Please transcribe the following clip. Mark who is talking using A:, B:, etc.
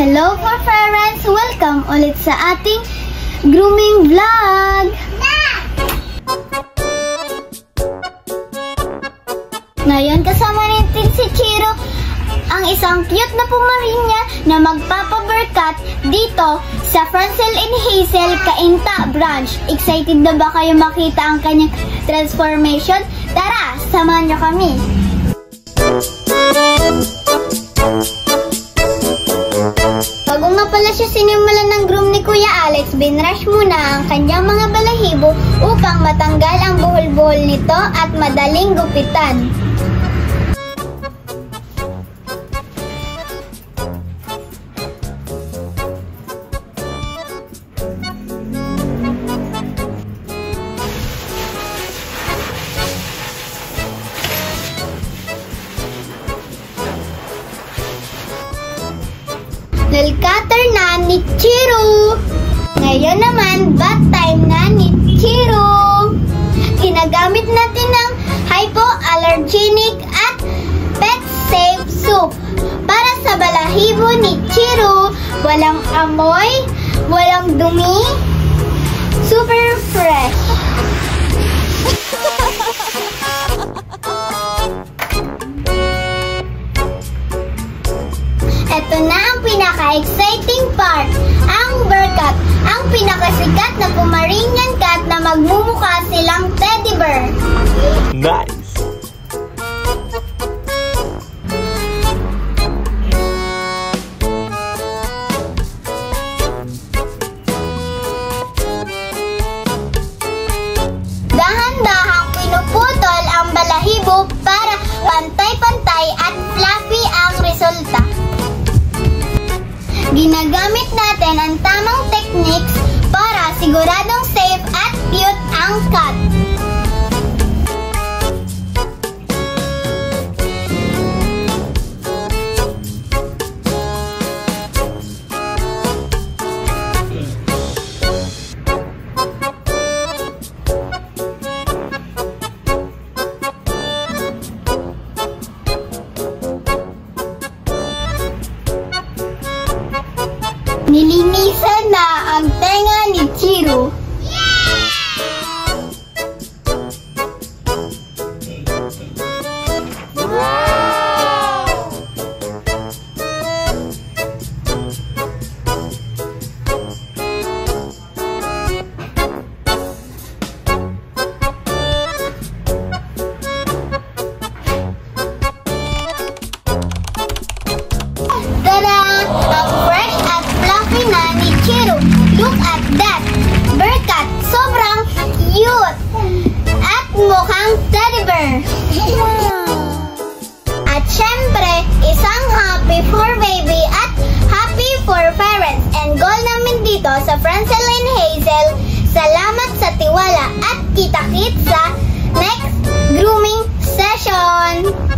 A: Hello for parents! Welcome ulit sa ating grooming vlog! Ngayon kasama natin si Chiro, ang isang cute na Pomerania na magpapaberkat dito sa Francel and Hazel Cainta branch. Excited na ba kayo makita ang kanyang transformation? Tara, samahan niyo kami! Bago nga pala siya sinimulan ng groom ni Kuya Alex, binrush muna ang kanyang mga balahibo upang matanggal ang buhol-buhol nito at madaling gupitan. Nail cutter na ni Chiro. Ngayon naman, bath time na ni Chiro. Ginagamit natin ng hypoallergenic at pet safe soap para sa balahibo ni Chiro. Walang amoy, walang dumi, super fresh. Ito na ang pinaka-exciting part, ang berkat, ang pinakasikat na Pomeranian cat na magmumukha silang teddy bear.
B: Nice!
A: Dahan-dahang pinuputol ang balahibo para pantay-pantay at fluffy ang resulta. Ginagamit natin ang tamang techniques para siguradong safe at cute ang cat. Nilinisan na ang tenga ni Chiro. Tada! Ang fresh at fluffy na ni Chiro. Look at that! Berkat! Sobrang cute! At mukhang teddy bear! At syempre, isang happy for baby at happy for parents. And goal namin dito sa Francel and Hazel, salamat sa tiwala at kita-kits sa next grooming session!